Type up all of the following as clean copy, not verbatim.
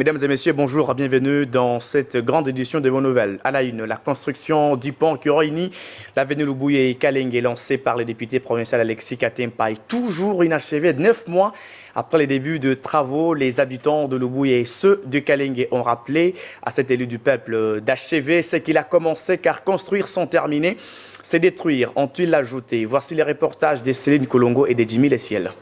Mesdames et messieurs, bonjour, bienvenue dans cette grande édition de vos nouvelles. À la une, la construction du pont qui réunit l'avenue Lubuye et Kalenge, lancée par le député provincial Alexis Katempa, est toujours inachevée. 9 mois après les débuts de travaux, les habitants de Lubuye et ceux de Kalenge ont rappelé à cet élu du peuple d'achever ce qu'il a commencé, car construire sans terminer, c'est détruire, ont-ils ajouté. Voici les reportages de Céline Kolongo et de Jimmy Lessiel.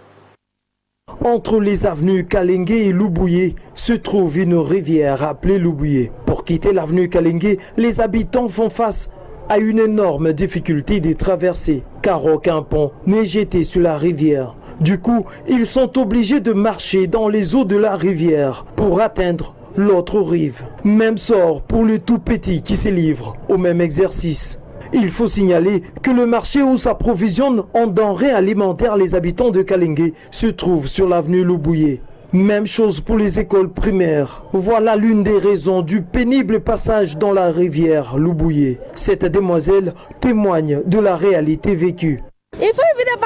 Entre les avenues Kalenge et Lubuye se trouve une rivière appelée Lubuye. Pour quitter l'avenue Kalenge, les habitants font face à une énorme difficulté de traverser, car aucun pont n'est jeté sur la rivière. Du coup, ils sont obligés de marcher dans les eaux de la rivière pour atteindre l'autre rive. Même sort pour le tout petit qui se livre au même exercice. Il faut signaler que le marché où s'approvisionnent en denrées alimentaires les habitants de Kalenge se trouve sur l'avenue Lubuye. Même chose pour les écoles primaires. Voilà l'une des raisons du pénible passage dans la rivière Lubuye. Cette demoiselle témoigne de la réalité vécue. Il faut éviter de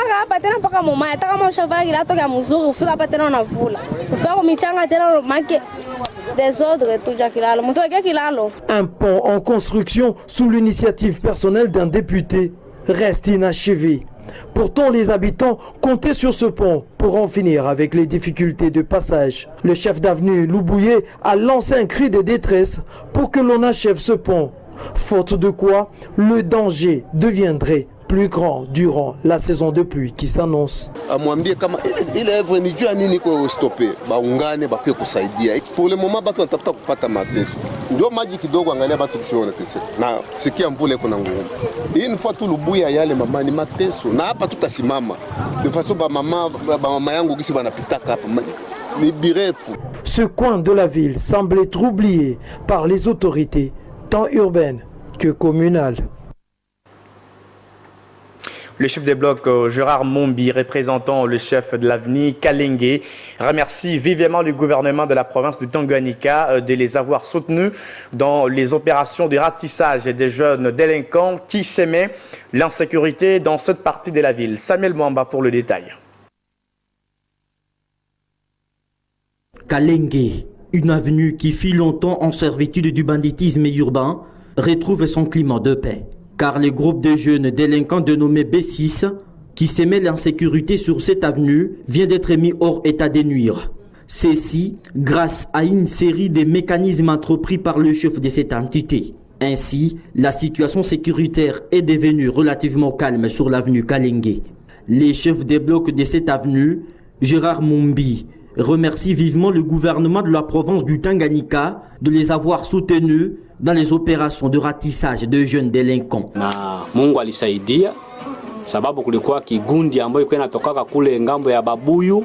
moment un pont en construction sous l'initiative personnelle d'un député reste inachevé. Pourtant, les habitants comptaient sur ce pont pour en finir avec les difficultés de passage. Le chef d'avenue Lubuye a lancé un cri de détresse pour que l'on achève ce pont. Faute de quoi, le danger deviendrait plus grand durant la saison de pluie qui s'annonce. Pour le moment, une fois tout Lubuye yale mama ni mateso na hapa tutasimama de façon mama yangu kisi banapitaka hapa ni birefu. Ce coin de la ville semble être oublié par les autorités tant urbaines que communales. Le chef des blocs, Gérard Mombi, représentant le chef de l'avenue Kalenge, remercie vivement le gouvernement de la province du Tanganyika de les avoir soutenus dans les opérations de ratissage des jeunes délinquants qui sèment l'insécurité dans cette partie de la ville. Samuel Mwamba pour le détail. Kalenge, une avenue qui fut longtemps en servitude du banditisme urbain, retrouve son climat de paix. Car le groupe de jeunes délinquants dénommé B6, qui s'émet l'insécurité sur cette avenue, vient d'être mis hors état de nuire. Ceci grâce à une série de mécanismes entrepris par le chef de cette entité. Ainsi, la situation sécuritaire est devenue relativement calme sur l'avenue Kalenge. Les chefs des blocs de cette avenue, Gérard Mombi, remercie vivement le gouvernement de la province du Tanganyika de les avoir soutenus dans les opérations de ratissage de jeunes délinquants. Na Mungu alisaidia sababu kulikuwa kigundi ambayo ilikuwa inatoka kule ngambo ya Babuyu,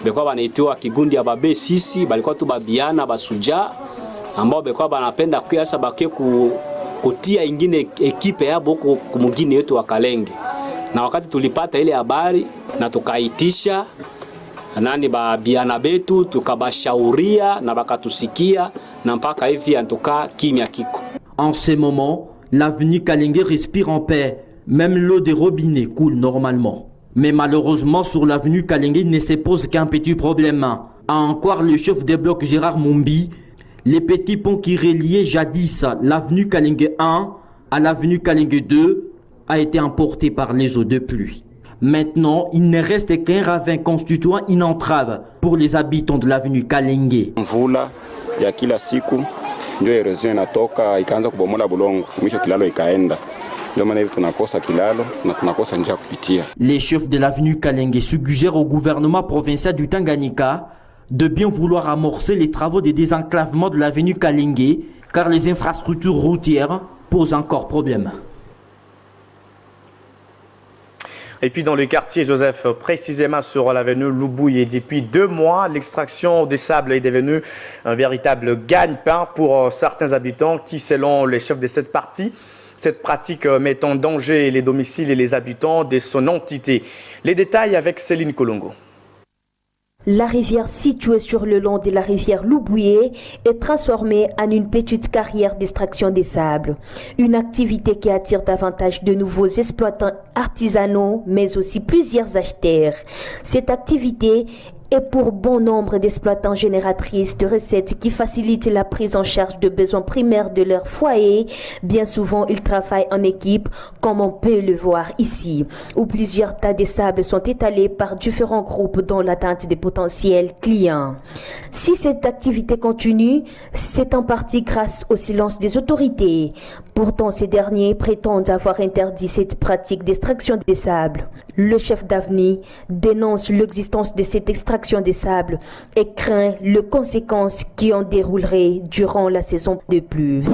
bilikuwa wanaitwa kigundi ya babe sisi, balikuwa tu babiana basuja ambao bilikuwa banapenda kiasi bakie kutia ingine ekipe yabo kumugini yetu wa Kalenge. Na wakati tulipata ile habari na tukaitisha nani babiana betu tukabashauria na bakatusikia na mpaka hivi antuka kimya kiko. En ce moment, l'avenue Kalenge respire en paix. Même l'eau des robinets coule normalement. Mais malheureusement, sur l'avenue Kalenge, il ne se pose qu'un petit problème. À en croire le chef des blocs Gérard Mombi, les petits ponts qui reliaient jadis l'avenue Kalenge 1 à l'avenue Kalenge 2 a été emporté par les eaux de pluie. Maintenant, il ne reste qu'un ravin constituant une entrave pour les habitants de l'avenue Kalenge. Mvula ya kila siku ndio erosion inatoka ikaanza kubomola bulongo, mwisho kilalo ikaenda. Ndio maana hivi tunakosa kilalo na tunakosa njia kupitia. Les chefs de l'avenue Kalenge suggèrent au gouvernement provincial du Tanganyika de bien vouloir amorcer les travaux de désenclavement de l'avenue Kalenge car les infrastructures routières posent encore problème. Et puis dans le quartier Joseph, précisément sur l'avenue Lubuye, depuis 2 mois, l'extraction des sables est devenue un véritable gagne-pain pour certains habitants qui, selon les chefs de cette partie, cette pratique met en danger les domiciles et les habitants de son entité. Les détails avec Céline Kolongo. La rivière située sur le long de la rivière Lubuye est transformée en une petite carrière d'extraction des sables. Une activité qui attire davantage de nouveaux exploitants artisanaux, mais aussi plusieurs acheteurs. Cette activité Et pour bon nombre d'exploitants génératrices de recettes qui facilitent la prise en charge de besoins primaires de leur foyer, bien souvent ils travaillent en équipe, comme on peut le voir ici, où plusieurs tas de sable sont étalés par différents groupes dans l'attente des potentiels clients. Si cette activité continue, c'est en partie grâce au silence des autorités. Pourtant, ces derniers prétendent avoir interdit cette pratique d'extraction des sables. Le chef d'Avni dénonce l'existence de cette extraction des sables et craint les conséquences qui en dérouleraient durant la saison de pluie.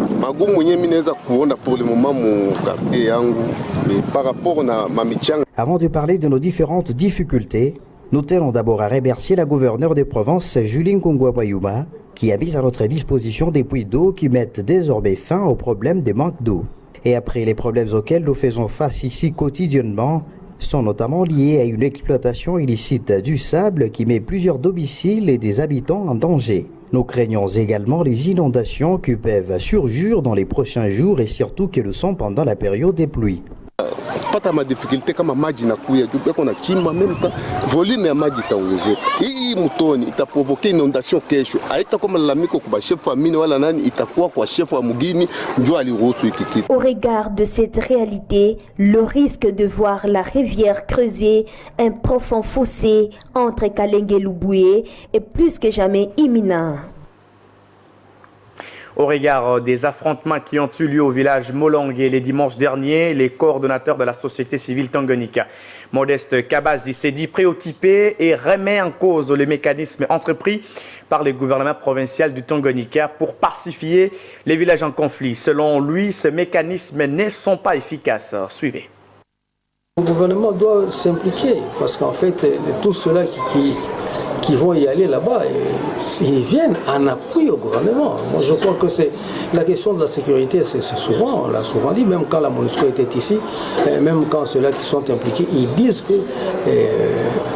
Avant de parler de nos différentes difficultés, nous tenons d'abord à remercier la gouverneure de province, Julie Nkongwa-Bayuma, qui a mis à notre disposition des puits d'eau qui mettent désormais fin au problème des manques d'eau. Et après les problèmes auxquels nous faisons face ici quotidiennement, sont notamment liés à une exploitation illicite du sable qui met plusieurs domiciles et des habitants en danger. Nous craignons également les inondations qui peuvent surgir dans les prochains jours et surtout que le sont pendant la période des pluies. Pata ma difficulté kama maji na kuya juu peko na chimba même temps volume ya maji itaongezeka. Hii mtoni itaprovoke inondation kesho. Haitakuwa malalamiko kwa chef wa mine wala nani, itakuwa kwa chef wa mugini ndio aliruhusu hiki kitu. Au regard de cette réalité, le risque de voir la rivière creuser un profond fossé entre Kalenge et Lubouye est plus que jamais imminent. Au regard des affrontements qui ont eu lieu au village Molongué les dimanches derniers, les coordonnateurs de la société civile tanganyika, Modeste Kabazi, s'est dit préoccupé et remet en cause les mécanismes entrepris par le gouvernement provincial du Tanganyika pour pacifier les villages en conflit. Selon lui, ces mécanismes ne sont pas efficaces. Suivez. Le gouvernement doit s'impliquer parce qu'en fait, tous ceux-là qui vont y aller là-bas, s'ils viennent en appui au gouvernement. Moi, je crois que c'est la question de la sécurité, c'est souvent, on l'a souvent dit, même quand la MONUSCO était ici, même quand ceux-là qui sont impliqués, ils disent que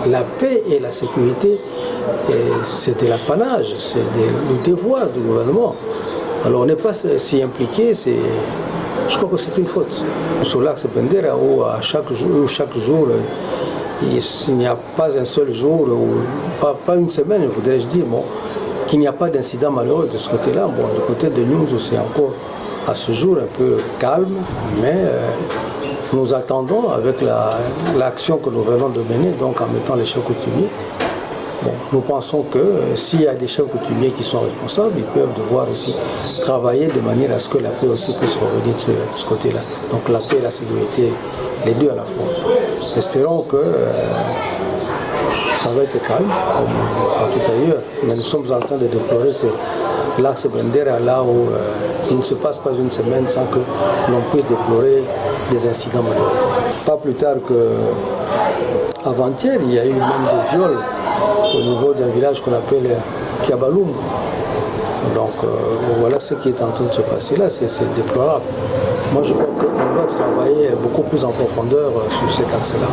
la paix et la sécurité, c'est de l'apanage, c'est le devoir du gouvernement. Alors, on n'est pas si impliqué, je crois que c'est une faute. Sur l'axe Bendera, où chaque jour il n'y a pas un seul jour, ou pas une semaine, voudrais-je dire, bon, qu'il n'y a pas d'incident malheureux de ce côté-là. Bon, du côté de nous, c'est encore à ce jour un peu calme, mais nous attendons avec l'action que nous venons de mener, donc en mettant les chefs coutumiers. Bon, nous pensons que s'il y a des chefs coutumiers qui sont responsables, ils peuvent devoir aussi travailler de manière à ce que la paix aussi puisse revenir de ce côté-là. Donc la paix et la sécurité, les deux à la fois. Espérons que ça va être calme, comme partout ailleurs. Mais nous sommes en train de déplorer l'axe Bendera, là où il ne se passe pas une semaine sans que l'on puisse déplorer des incidents malheureux. Pas plus tard qu'avant-hier, il y a eu même des viols au niveau d'un village qu'on appelle Kiabaloum. Donc voilà ce qui est en train de se passer là, c'est déplorable. Moi je crois qu'on doit travailler beaucoup plus en profondeur sur cet axe-là.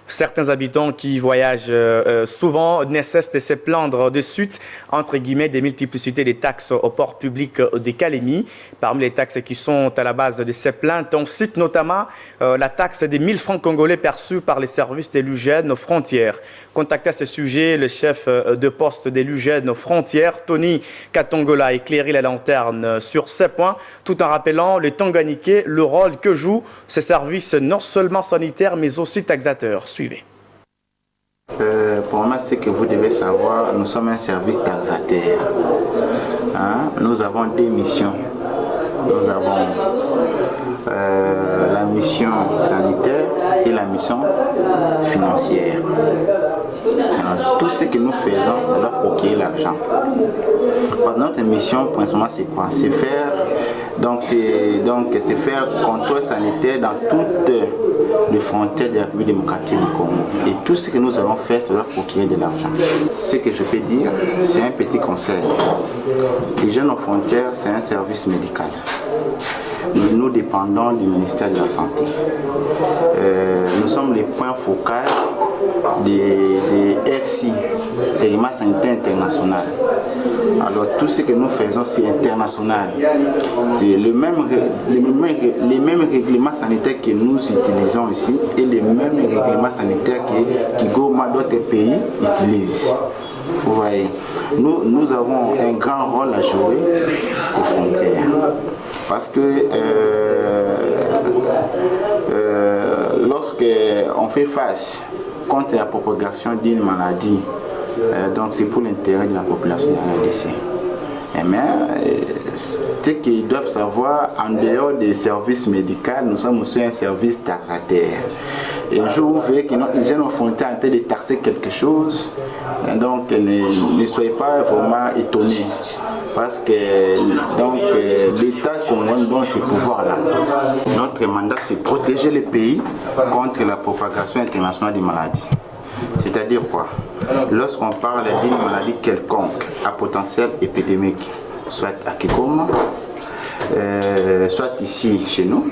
Certains habitants qui voyagent souvent ne cessent de se plaindre de suite, entre guillemets, des multiplicités des taxes au port public de Kalemi. Parmi les taxes qui sont à la base de ces plaintes, on cite notamment la taxe des 1000 francs congolais perçus par les services de l'UGN aux frontières. Contacté à ce sujet, le chef de poste de l'UGN aux frontières, Tony Katongola, a éclairé la lanterne sur ces points, tout en rappelant les Tanganyikais le rôle que jouent ces services non seulement sanitaires, mais aussi taxateurs. Suivez. Pour moi, c'est que vous devez savoir, nous sommes un service taxateur. Nous avons deux missions. Nous avons la mission sanitaire et la mission financière. Alors, tout ce que nous faisons, ça doit procurer l'argent. Notre mission, principalement, c'est quoi? C'est faire, c'est faire contrôle sanitaire dans toutes les frontières de la République démocratique du Congo. Et tout ce que nous allons faire, ça doit procurer de l'argent. Ce que je peux dire, c'est un petit conseil. Les jeunes aux frontières, c'est un service médical. Nous dépendons du ministère de la Santé. Nous sommes les points focaux des RCI, règlement sanitaire international. Alors tout ce que nous faisons, c'est international. C'est les mêmes règlements sanitaires que nous utilisons ici et les mêmes règlements sanitaires que Goma d'autres pays utilisent. Vous voyez, nous avons un grand rôle à jouer aux frontières. Parce que lorsqu'on fait face contre la propagation d'une maladie, donc c'est pour l'intérêt de la population de la RDC. Mais ce qu'ils doivent savoir, en dehors des services médicaux, nous sommes aussi un service terre à terre. Et un jour, vous voyez qu'ils viennent aux frontières en train de taxer quelque chose, donc ne soyez pas vraiment étonnés. Parce que l'État congolais donne ces pouvoirs-là. Notre mandat, c'est protéger les pays contre la propagation internationale des maladies. C'est-à-dire quoi? Lorsqu'on parle d'une maladie quelconque à potentiel épidémique, soit à Kigoma, soit ici chez nous,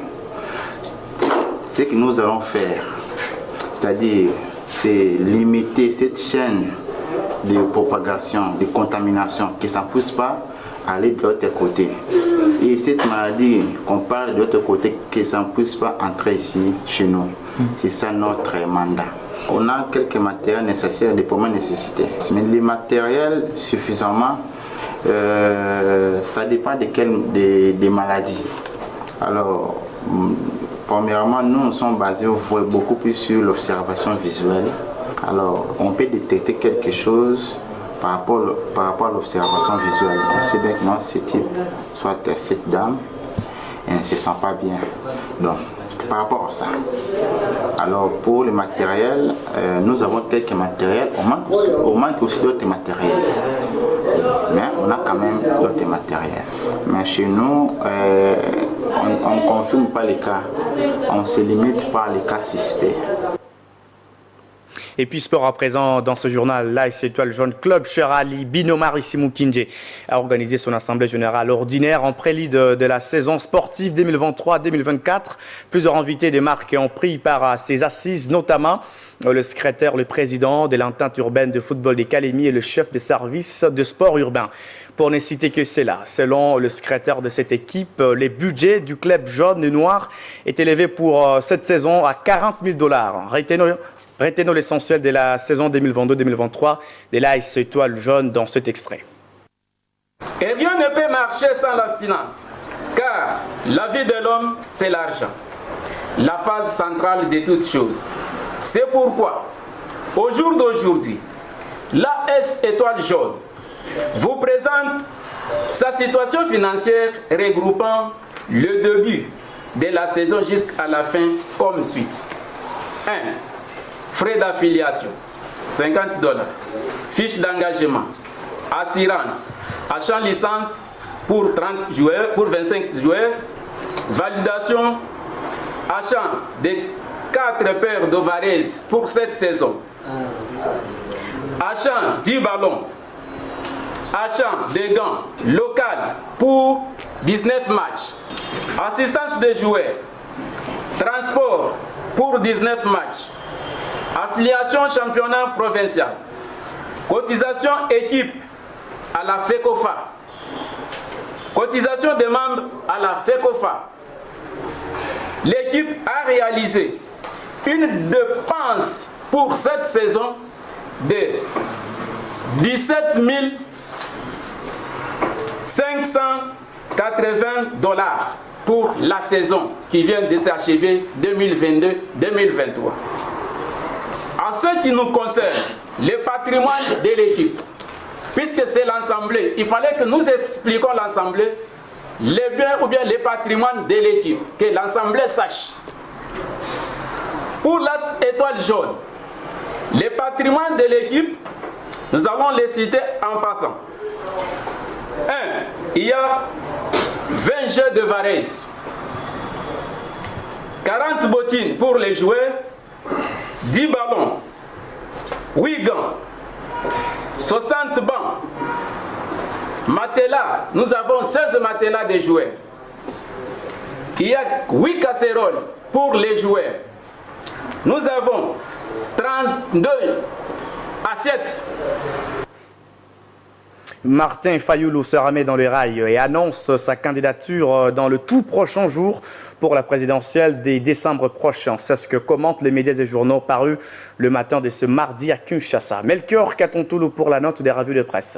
ce que nous allons faire, c'est-à-dire c'est limiter cette chaîne de propagation, de contamination, que ça ne puisse pas aller de l'autre côté. Et cette maladie qu'on parle de l'autre côté, que ça ne puisse pas entrer ici chez nous. C'est ça notre mandat. On a quelques matériels nécessaires, des premières nécessités. Mais les matériels suffisamment, ça dépend des maladies. Alors, premièrement, nous sommes basés beaucoup plus sur l'observation visuelle. Alors, on peut détecter quelque chose par rapport à l'observation visuelle. On sait bien que non, ce type, soit cette dame, elle ne se sent pas bien. Donc, par rapport à ça. Alors, pour le matériel, nous avons quelques matériels. On manque aussi d'autres matériels. Mais on a quand même d'autres matériels. Mais chez nous, on ne confirme pas les cas. On se limite par les cas suspects. Et puis sport à présent dans ce journal, l'AS Étoile Jaune Club Cherali Binomar Isimukinje a organisé son assemblée générale ordinaire en prélude de la saison sportive 2023-2024. Plusieurs invités de marque ont pris part à ces assises, notamment le secrétaire, le président de l'entente urbaine de football des Calémies et le chef des services de sport urbain. Pour ne citer que cela, selon le secrétaire de cette équipe, les budgets du club jaune et noir est élevé pour cette saison à $40 000. Retenons l'essentiel de la saison 2022-2023 de l'AS Étoile Jaune dans cet extrait. Et rien ne peut marcher sans la finance, car la vie de l'homme, c'est l'argent, la phase centrale de toutes choses. C'est pourquoi, au jour d'aujourd'hui, l'AS Étoile Jaune vous présente sa situation financière regroupant le début de la saison jusqu'à la fin comme suite. 1. Frais d'affiliation, $50. Fiche d'engagement, assurance, achat licence pour 30 joueurs, pour 25 joueurs, validation, achat de 4 paires de varaises pour cette saison, achat 10 ballons, achat de gants local pour 19 matchs, assistance des joueurs, transport pour 19 matchs, affiliation championnat provincial, cotisation équipe à la FECOFA, cotisation des membres à la FECOFA. L'équipe a réalisé une dépense pour cette saison de $17 580 pour la saison qui vient de s'achever 2022-2023. En ce qui nous concerne, le patrimoine de l'équipe, puisque c'est l'assemblée, il fallait que nous expliquions l'assemblée, les biens ou bien le patrimoine de l'équipe, que l'assemblée sache. Pour l'AS Étoile Jaune, le patrimoine de l'équipe, nous allons les citer en passant. 1. Il y a 20 jeux de varaises, 40 bottines pour les joueurs, 10 ballons, 8 gants, 60 bancs, matelas, nous avons 16 matelas de joueurs. Il y a 8 casseroles pour les joueurs. Nous avons 32 assiettes. Martin Fayoulou se remet dans les rails et annonce sa candidature dans le tout prochain jour pour la présidentielle des décembre prochain. C'est ce que commentent les médias et journaux parus le matin de ce mardi à Kinshasa. Melchior Katontoulou pour la note des revues de presse.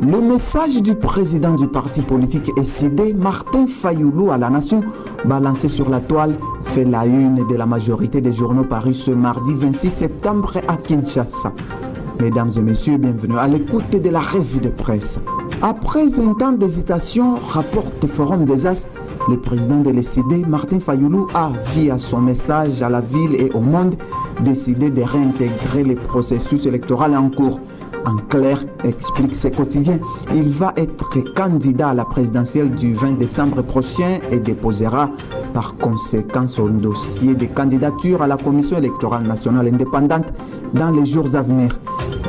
Le message du président du parti politique SCD, Martin Fayoulou, à la nation, balancé sur la toile, fait la une de la majorité des journaux parus ce mardi 26 septembre à Kinshasa. Mesdames et messieurs, bienvenue à l'écoute de la revue de presse. Après un temps d'hésitation, rapporte Forum des As, le président de l'SCD, Martin Fayoulou, a, via son message à la ville et au monde, décidé de réintégrer les processus électoraux en cours. En clair, explique ses quotidiens, il va être candidat à la présidentielle du 20 décembre prochain et déposera par conséquent son dossier de candidature à la Commission électorale nationale indépendante dans les jours à venir.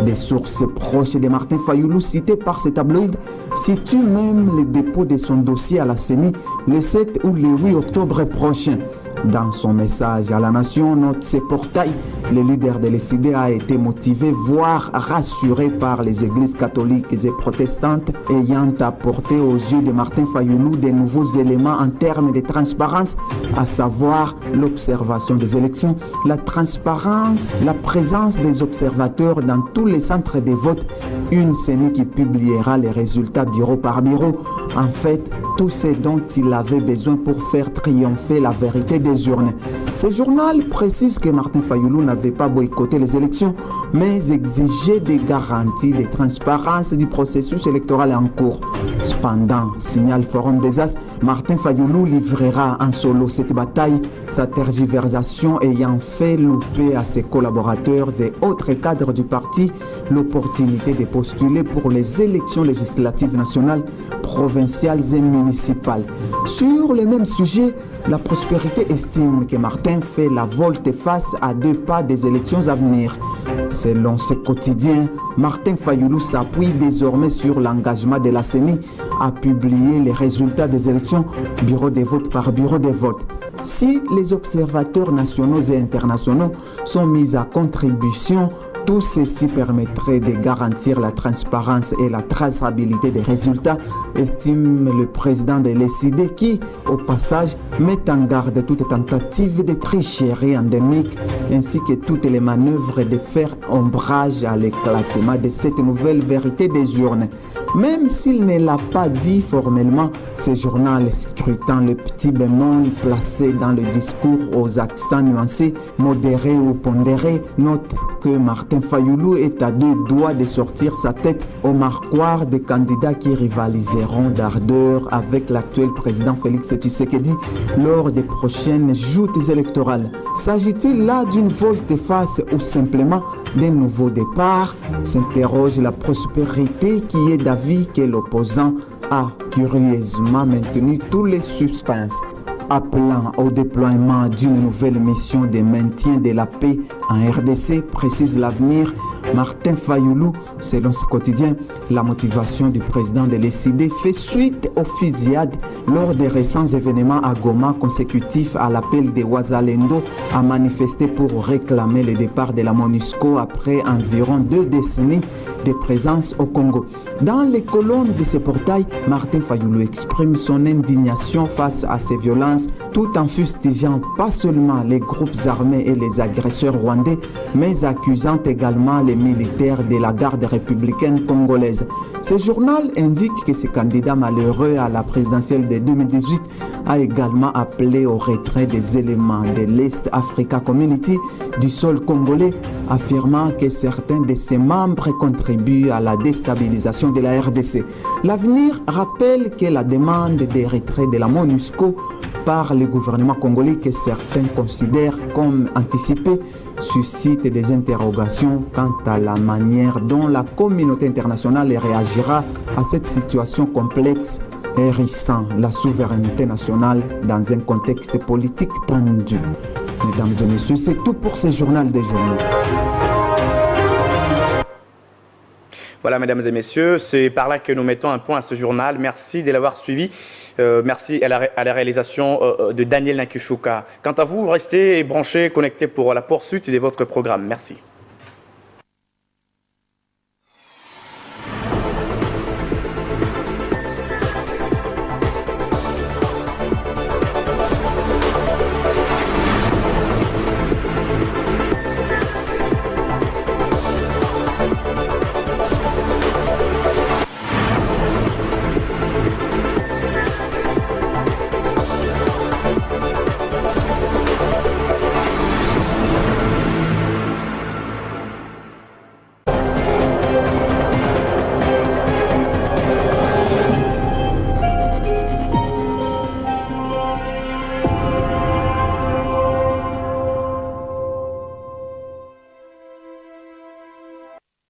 Des sources proches de Martin Fayoulou citées par ce tabloïd situent même le dépôt de son dossier à la CENI le 7 ou le 8 octobre prochain. Dans son message à la nation, note ses portails, le leader de l'SCD a été motivé, voire rassuré par les églises catholiques et protestantes ayant apporté aux yeux de Martin Fayoulou de nouveaux éléments en termes de transparence, à savoir l'observation des élections, la transparence, la présence des observateurs dans tous les centres de vote, une CENI qui publiera les résultats bureau par bureau. En fait, tout ce dont il avait besoin pour faire triompher la vérité des urnes. Ce journal précise que Martin Fayoulou n'avait pas boycotté les élections, mais exigeait des garanties de transparence du processus électoral en cours. Cependant, signale Forum des As, Martin Fayoulou livrera en solo cette bataille, sa tergiversation ayant fait louper à ses collaborateurs et autres cadres du parti l'opportunité de postuler pour les élections législatives nationales, provinciales et municipales. Sur le même sujet, la prospérité estime que Martin fait la volte-face à 2 pas des élections à venir. Selon ce quotidien, Martin Fayoulou s'appuie désormais sur l'engagement de la CENI à publier les résultats des élections bureau de vote par bureau de vote. Si les observateurs nationaux et internationaux sont mis à contribution, tout ceci permettrait de garantir la transparence et la traçabilité des résultats, estime le président de l'SCD qui, au passage, met en garde toute tentative de tricherie endémique ainsi que toutes les manœuvres de faire ombrage à l'éclatement de cette nouvelle vérité des urnes. Même s'il ne l'a pas dit formellement, ce journal scrutant le petit bémol placé dans le discours aux accents nuancés, modérés ou pondérés, note que Martin Fayoulou est à 2 doigts de sortir sa tête au marquoir des candidats qui rivaliseront d'ardeur avec l'actuel président Félix Tshisekedi lors des prochaines joutes électorales. S'agit-il là d'une volte-face ou simplement d'un nouveau départ? S'interroge la prospérité qui est d'avis que l'opposant a curieusement maintenu tous les suspens. Appelant au déploiement d'une nouvelle mission de maintien de la paix en RDC, précise l'avenir, Martin Fayoulou, selon ce quotidien, la motivation du président de l'SCD fait suite aux fusillades lors des récents événements à Goma consécutifs à l'appel de Ouazalendo à manifester pour réclamer le départ de la MONUSCO après environ 2 décennies de présence au Congo. Dans les colonnes de ce portail, Martin Fayoulou exprime son indignation face à ces violences tout en fustigeant pas seulement les groupes armés et les agresseurs rwandais, mais accusant également les militaires de la garde républicaine congolaise. Ce journal indique que ce candidat malheureux à la présidentielle de 2018 a également appelé au retrait des éléments de l'East Africa Community du sol congolais, affirmant que certains de ses membres contribuent à la déstabilisation de la RDC. L'avenir rappelle que la demande de retrait de la MONUSCO par le gouvernement congolais, que certains considèrent comme anticipée, suscite des interrogations quant à la manière dont la communauté internationale réagira à cette situation complexe, hérissant la souveraineté nationale dans un contexte politique tendu. Mesdames et messieurs, c'est tout pour ce journal des journaux. Voilà, mesdames et messieurs, c'est par là que nous mettons un point à ce journal. Merci de l'avoir suivi. Merci à la réalisation de Daniel Nakishuka. Quant à vous, restez branchés, connectés pour la poursuite de votre programme. Merci.